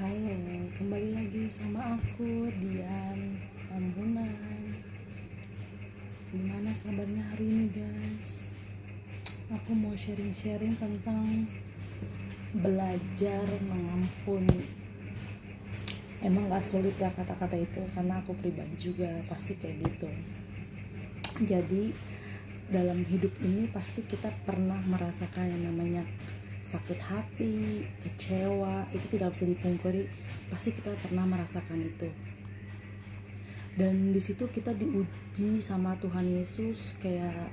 Halo, kembali lagi sama aku, Dian Tambunan. Gimana kabarnya hari ini, guys? Aku mau sharing-sharing tentang belajar mengampuni. Emang gak sulit ya kata-kata itu, karena aku pribadi juga pasti kayak gitu. Jadi, dalam hidup ini pasti kita pernah merasakan yang namanya sakit hati, kecewa, itu tidak bisa dipungkiri, pasti kita pernah merasakan itu. Dan di situ kita diuji sama Tuhan Yesus, kayak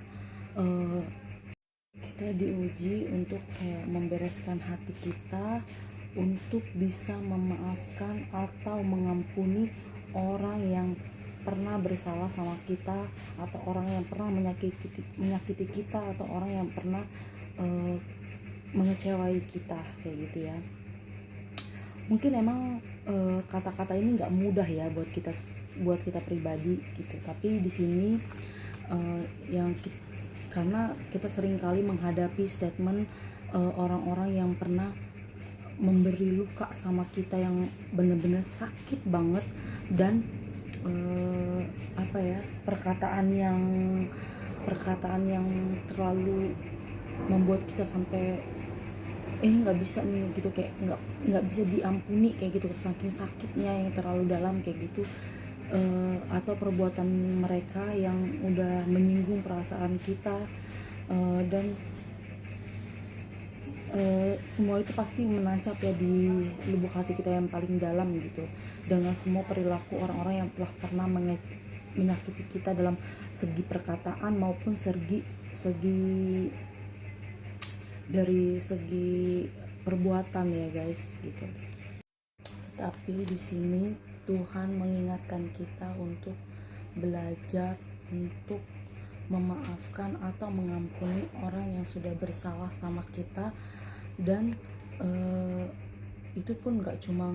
kita diuji untuk kayak membereskan hati kita untuk bisa memaafkan atau mengampuni orang yang pernah bersalah sama kita, atau orang yang pernah menyakiti kita, atau orang yang pernah mengecewain kita, kayak gitu ya. Mungkin emang kata-kata ini nggak mudah ya buat kita pribadi gitu, tapi di sini karena kita sering kali menghadapi statement orang-orang yang pernah memberi luka sama kita yang benar-benar sakit banget, dan perkataan yang terlalu membuat kita sampai nggak bisa nih gitu, kayak nggak bisa diampuni kayak gitu, saking sakitnya yang terlalu dalam kayak gitu. Atau perbuatan mereka yang udah menyinggung perasaan kita, dan semua itu pasti menancap ya di lubuk hati kita yang paling dalam gitu, dengan semua perilaku orang-orang yang telah pernah menyakiti kita dalam segi perkataan maupun dari segi perbuatan ya guys gitu. Tapi di sini Tuhan mengingatkan kita untuk belajar untuk memaafkan atau mengampuni orang yang sudah bersalah sama kita. Dan itu pun gak cuma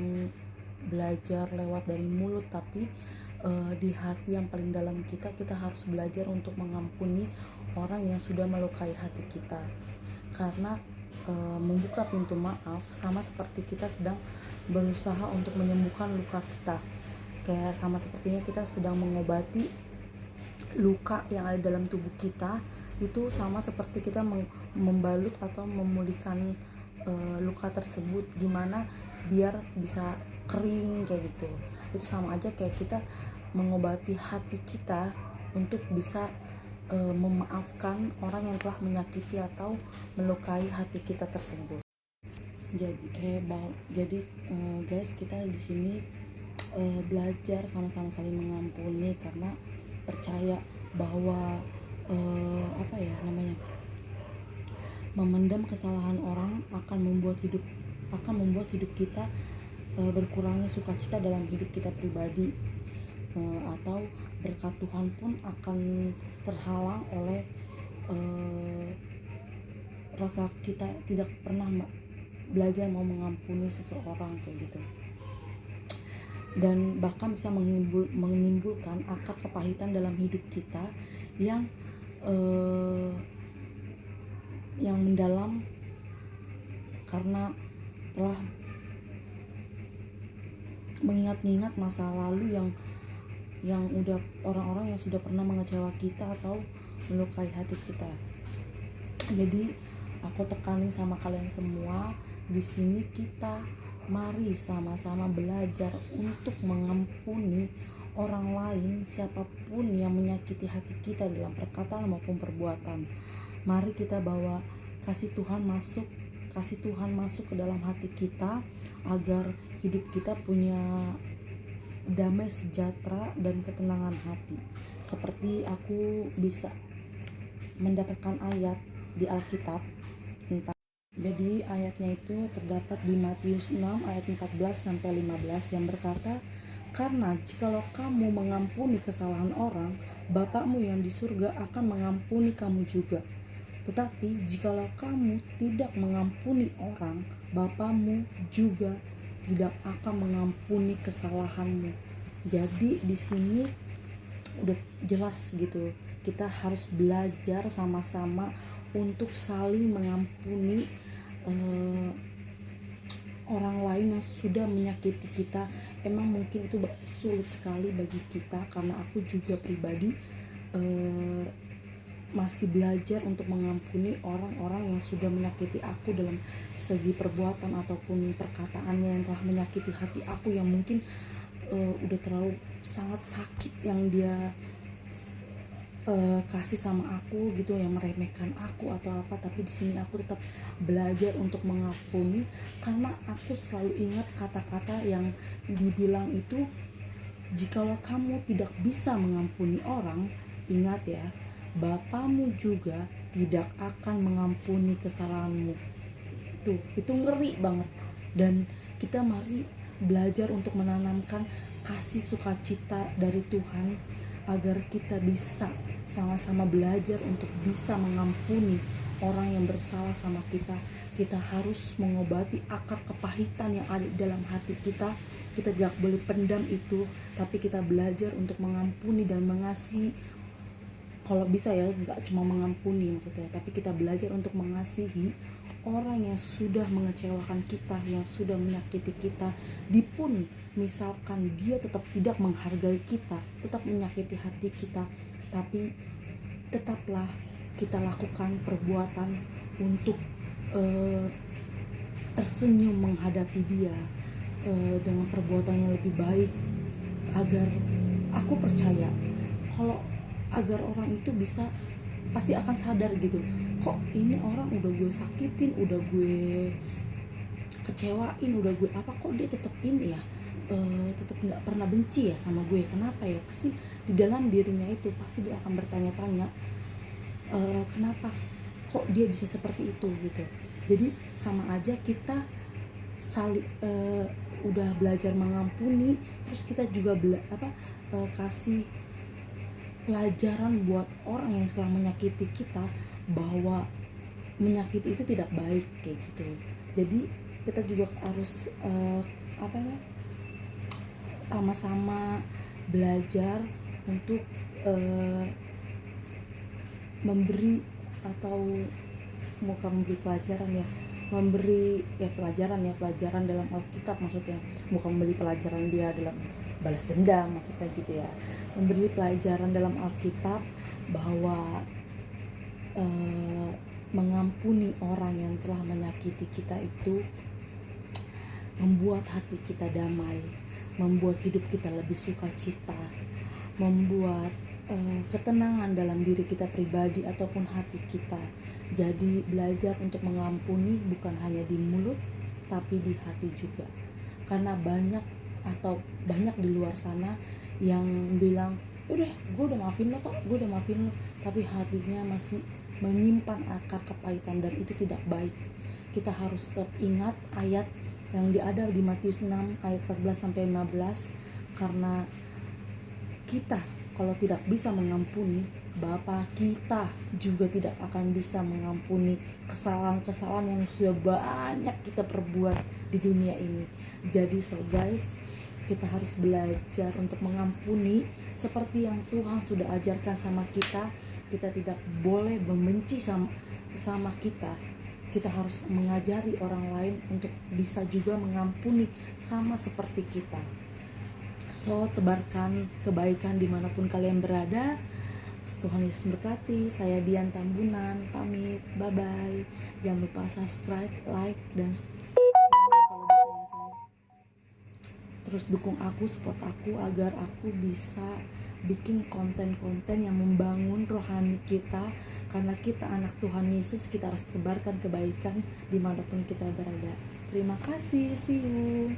belajar lewat dari mulut, tapi di hati yang paling dalam kita harus belajar untuk mengampuni orang yang sudah melukai hati kita. Karena membuka pintu maaf sama seperti kita sedang berusaha untuk menyembuhkan luka kita. Kayak sama sepertinya kita sedang mengobati luka yang ada dalam tubuh kita. Itu sama seperti kita membalut atau memulihkan luka tersebut, gimana biar bisa kering kayak gitu. Itu sama aja kayak kita mengobati hati kita untuk bisa memaafkan orang yang telah menyakiti atau melukai hati kita tersebut. Jadi guys, kita di sini belajar sama-sama saling mengampuni, karena percaya bahwa memendam kesalahan orang akan membuat hidup kita berkurangnya sukacita dalam hidup kita pribadi, atau berkat Tuhan pun akan terhalang oleh rasa kita tidak pernah belajar mau mengampuni seseorang kayak gitu. Dan bahkan bisa menimbulkan akar kepahitan dalam hidup kita yang mendalam, karena telah mengingat masa lalu yang udah orang-orang yang sudah pernah mengecewa kita atau melukai hati kita. Jadi aku tekanin sama kalian semua di sini, kita mari sama-sama belajar untuk mengampuni orang lain, siapapun yang menyakiti hati kita dalam perkataan maupun perbuatan. Mari kita bawa kasih Tuhan masuk ke dalam hati kita, agar hidup kita punya damai sejahtera dan ketenangan hati. Seperti aku bisa mendapatkan ayat di Alkitab tentang, jadi ayatnya itu terdapat di Matius 6 ayat 14 sampai 15 yang berkata, "Karena jikalau kamu mengampuni kesalahan orang, Bapakmu yang di surga akan mengampuni kamu juga. Tetapi jikalau kamu tidak mengampuni orang, Bapakmu juga tidak akan mengampuni kesalahanmu." Jadi di sini udah jelas gitu, kita harus belajar sama-sama untuk saling mengampuni orang lain yang sudah menyakiti kita. Emang mungkin itu sulit sekali bagi kita, karena aku juga pribadi masih belajar untuk mengampuni orang-orang yang sudah menyakiti aku dalam segi perbuatan ataupun perkataannya yang telah menyakiti hati aku, yang mungkin udah terlalu sangat sakit yang dia kasih sama aku gitu, yang meremehkan aku atau apa. Tapi di sini aku tetap belajar untuk mengampuni, karena aku selalu ingat kata-kata yang dibilang itu, jikalau kamu tidak bisa mengampuni orang, ingat ya, Bapamu juga tidak akan mengampuni kesalahanmu. Itu ngeri banget. Dan kita mari belajar untuk menanamkan kasih sukacita dari Tuhan, agar kita bisa sama-sama belajar untuk bisa mengampuni orang yang bersalah sama kita. Kita harus mengobati akar kepahitan yang ada dalam hati kita. Kita tidak boleh pendam itu, tapi kita belajar untuk mengampuni dan mengasihi. Kalau bisa ya, nggak cuma mengampuni maksudnya, tapi kita belajar untuk mengasihi orang yang sudah mengecewakan kita, yang sudah menyakiti kita. Dipun misalkan dia tetap tidak menghargai kita, tetap menyakiti hati kita, tapi tetaplah kita lakukan perbuatan untuk tersenyum menghadapi dia dengan perbuatan yang lebih baik, agar aku percaya kalau agar orang itu bisa, pasti akan sadar gitu, kok ini orang udah gue sakitin, udah gue kecewain, udah gue apa, kok dia tetap ini ya, tetap nggak pernah benci ya sama gue, kenapa ya? Pasti di dalam dirinya itu pasti dia akan bertanya-tanya, kenapa kok dia bisa seperti itu gitu. Jadi sama aja kita udah belajar mengampuni, terus kita juga kasih pelajaran buat orang yang telah menyakiti kita, bahwa menyakiti itu tidak baik kayak gitu. Jadi kita juga harus sama-sama belajar untuk memberi, atau bukan memberi pelajaran ya, memberi ya pelajaran dalam Alkitab maksudnya, bukan memberi pelajaran dia dalam balas dendam maksudnya gitu ya. Memberi pelajaran dalam Alkitab bahwa mengampuni orang yang telah menyakiti kita itu membuat hati kita damai, membuat hidup kita lebih sukacita, membuat ketenangan dalam diri kita pribadi ataupun hati kita. Jadi belajar untuk mengampuni bukan hanya di mulut, tapi di hati juga. Karena banyak di luar sana yang bilang, udah gue udah maafin lo kok, gue udah maafin lo, tapi hatinya masih menyimpan akar kepahitan, dan itu tidak baik. Kita harus tetap ingat ayat yang ada di Matius 6 ayat 14-15, karena kita kalau tidak bisa mengampuni, Bapa kita juga tidak akan bisa mengampuni kesalahan-kesalahan yang sudah banyak kita perbuat di dunia ini. Jadi guys, kita harus belajar untuk mengampuni seperti yang Tuhan sudah ajarkan sama kita. Kita tidak boleh membenci sesama kita. Kita harus mengajari orang lain untuk bisa juga mengampuni sama seperti kita. So, tebarkan kebaikan dimanapun kalian berada. Tuhan Yesus berkati. Saya Dian Tambunan, pamit, bye-bye. Jangan lupa subscribe, like, dan kalau bisa terus dukung aku, support aku, agar aku bisa bikin konten-konten yang membangun rohani kita. Karena kita anak Tuhan Yesus, kita harus tebarkan kebaikan dimanapun kita berada. Terima kasih, see you.